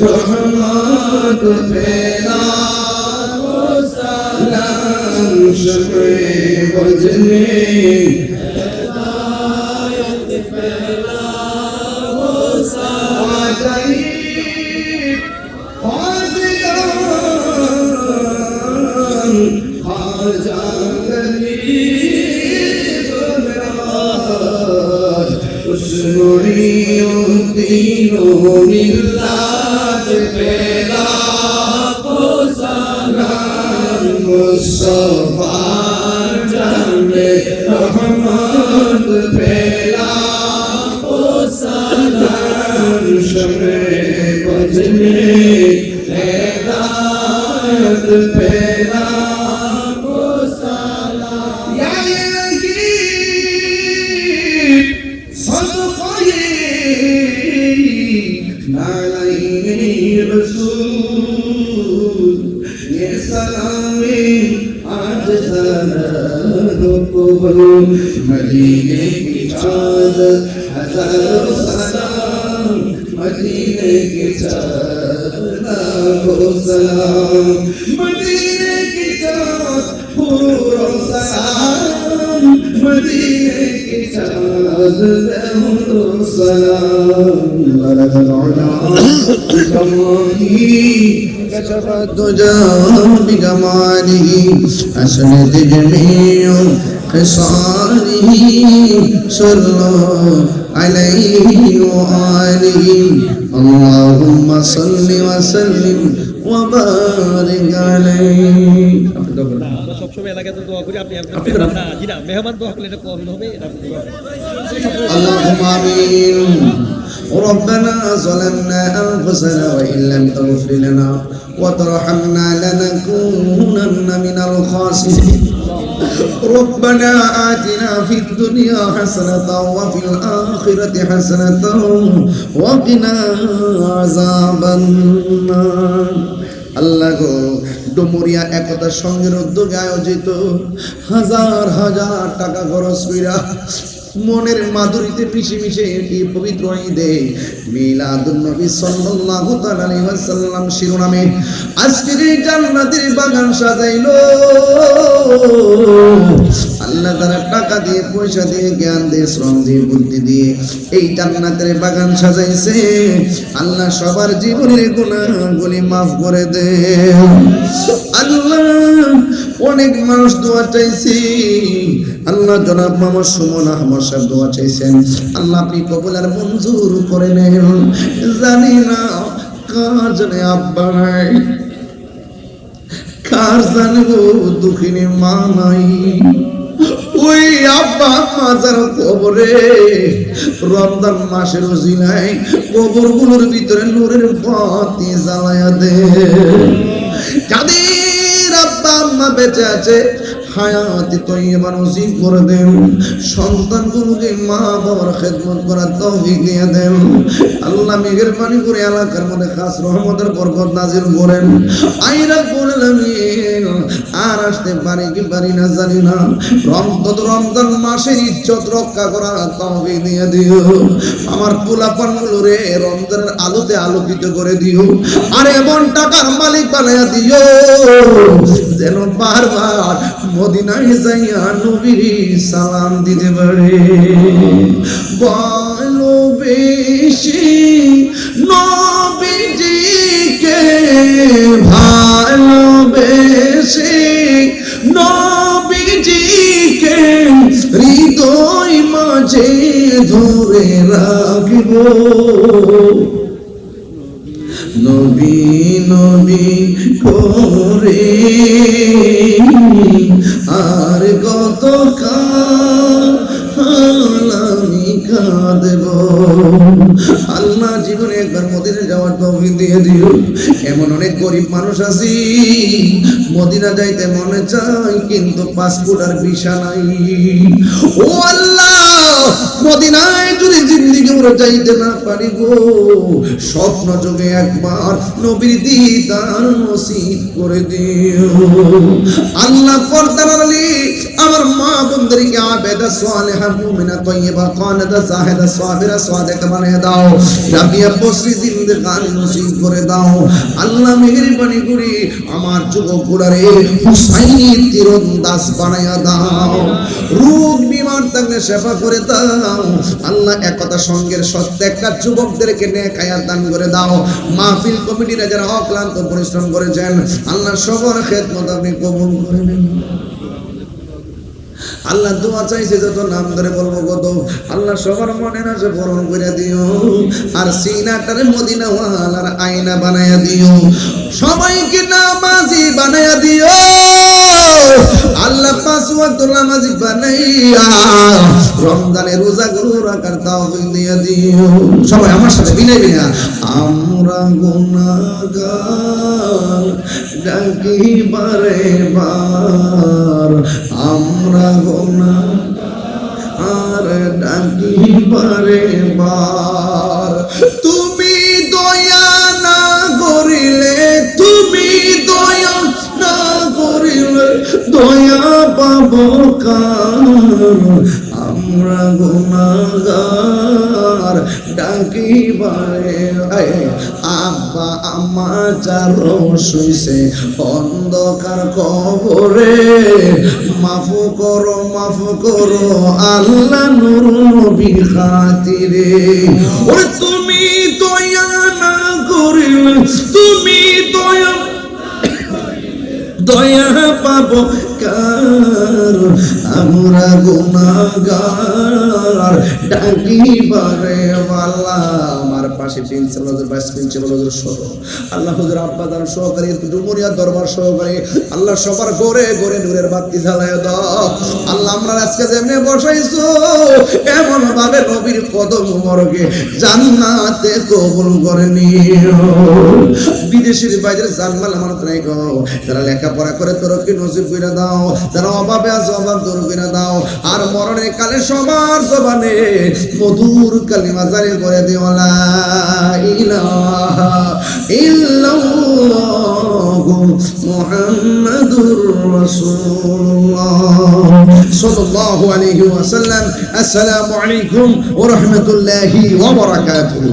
Speaker 1: रहमत पेला सलाम शमे वजने हिदायत पेला सलाम खाजा गरीब खुशनुरियों तीनों मिल्लत पेला सलाम मुस्तफा जमे रहमत पेला सलाम शमे बजने हिदायत पेला मदीने की चाँद हज़ारों सलाम मदीने की चाँद लाखों सलाम मदीने की चाँद पूरों सलाम मदीने की चाँद लाखों सलाम बलग العلا بجماله كشف الدجى بجماله أسند جميع خصاله صلوا عليه وآله اللهم صل وسلم وبارك عليه সবসময় এলাকাতে দোয়া করি আপনি না জি না মেহমান দোয়া করলে এটা কবুল হবে এটা اللهم آمين ربنا ظلمنا أنفسنا وإن لم تغفر لنا وترحمنا لنكونن من الخاسرين ربنا آتنا في الدنيا حسنة وفي الآخرة حسنة وقنا عذاب النار আল্লাহ গো ডুমুরিয়া একতা সংঘের উদ্যোগে আয়োজিত হাজার হাজার টাকা খরচ কইরা মনের মাধুরীতে মিশে মিশে এই পবিত্র ঈদে মিলাদুন নবী সাল্লাল্লাহু তাআলা আলাইহি ওয়াসাল্লাম শিরোনামে আজকের এই জান্নাতের বাগান সাজাইলো আল্লাহ তাআলা টাকা দিয়ে পয়সা দিয়ে জ্ঞান দিয়ে শ্রম দিয়ে বুদ্ধি দিয়ে এই জান্নাতের বাগান সাজাইছে আল্লাহ সবার জীবনের গুনাহগুলি maaf করে দেন আল্লাহ অনেক মানুষ দোয়া চাইছে আল্লাহ জনাব মামা সুমন আহমদ সাহেব দোয়া চাইছেন আল্লাহ আপনি কবুল আর মঞ্জুর করে নেন জানি না কার জন্য আব্বা নাই কার জানবো দুঃখিনী মা নাই ওই আব্বা মাজার কবরে রমজান মাসের ওসিলায় কবরগুলোর ভিতরে নূরের বাতি জ্বালায়া দে যাদের আব্বা আম্মা বেঁচে আছে হায়াতে তৈয়বা নসিব করে দেন, সন্তানগুলোকে মা বাবার খেদমত করার তৌফিক দিয়ে দেন। আল্লাহ মেহেরবানি করে এলাকার মধ্যে খাস রহমতের বরকত নাজিল করেন। আই রাব্বুল আলামিন, আর আসতে পারি কি পারি না জানি না, রমজান মাসের ইজ্জত রক্ষা করার তৌফিক দিয়ে দিও। আমার পোলাপানগুলো রে রমজানের আলোতে আলোকিত করে দিও, আর এমন টাকার মালিক বানায়া দিও যেন বারবার মদিনায় যাইয়া নবীর সালাম দিতে পারে। ভালোবেসে নবীজিকে, ভালোবেসে নবীজিকে হৃদয় মাঝে ধরে রাখিব। নবী নবী করে আর কত কাল আমি কাঁদব। আল্লাহ জীবনে একবার মদিনা যাওয়ার তৌফিক দিয়ে দিও। এমন অনেক গরিব মানুষ আছি, মদিনা যাইতে মনে চায় কিন্তু পাসপোর্ট আর ভিসা নাই। ও আল্লাহ, মদিনায় যদি জিন্দেগি পুরো যাইতে না পারি গো, স্বপ্ন যোগে একবার নবীর দিদার নসিব করে দিও। আল্লাহ পর্দার আলী আমার মা বোনদেরকে আবেদা সালেহা মুমিনা তয়্যিবা কানিতা জাহিদা সাবিরা সাদিকা বানিয়ে দাও। রাবিয়া বসরি জিন্দেগানি নসিব করে দাও। আল্লাহ মেহেরবানি করে আমার যুবক গুলারে হুসাইনি তীরন্দাজ বানায়া দাও। রোগ বিমার থাকলে সেবা করে দাও। আল্লাহ একতা সঙ্গের প্রত্যেকটা যুবকদেরকে নেক হায়াত দান করে দাও। মাহফিল কমিটিরা যারা অক্লান্ত পরিশ্রম করেছেন, আল্লাহ সবার খেদমত আপনি কবুল করে নেন। আল্লাহ দোয়া চাইছে যত নাম ধরে বলবো কত, আল্লাহ সবার মনে না সে পূরণ করে দিও। আর সিনাটারে মদিনা ওয়ালার আয়না বানায়া দিও, সবাইকে নামাজি বানায়া দিও। আল্লাহ পাঁচ ওয়াক্ত নামাজি বানাইয়া রমজানের রোজাগুলো রাখার তৌফিক দিয়ে দিও। সবাই আমার সাথে বিনয় বিনা, আমরা গুনাহগার ডাকি বারে বার, আমরা গুনাহগার ডাকি বারে বার। তুমি দয়া না করিলে, তুমি দয়া না করিলে দয়া পাবো কার, আমরা গুনাহগার ডাকি বারে। আব্বা আম্মা যারা শুইছে অন্ধকার কবরে, মাফ করো আল্লাহ নূর নবী খাতিরে। ওরে তুমি দয়া না করিলে, তুমি দয়া পাবো কার, আমরা গুনাহগার ডাকি বারে ওয়ালা। আমার পাশে প্রিন্সিপাল হুজুর, ভাইস প্রিন্সিপাল হুজুর সহ আল্লাহ হুজুর আব্বাদার সহকারী ডুমুরিয়া দরবার সহকারী, আল্লাহ সবার ঘরে ঘরে নূরের বাতি জ্বালায় দাও। আল্লাহ আমরা আজকে যেমনে বসাইছো এমন ভাবে নবীর কদম মোবারকে জান্নাতে কবুল করে নিও। বিদেশের বাইরে জানমাল আমার নাই গো, যারা লেখাপড়া করে তরক্কি নসিব করে দাও, যারা অভাবে আছে অভাব দূর করে দাও। আর মরণের কালে সবার জবানে মধুর কালিমা জারি করে দিও, লা ইলাহা ইল্লাল্লাহু মুহাম্মাদুর রাসূলুল্লাহ সাল্লাল্লাহু আলাইহি ওয়াসাল্লাম। আসসালামু আলাইকুম ওয়া রাহমাতুল্লাহি ওয়া বারাকাতুহু।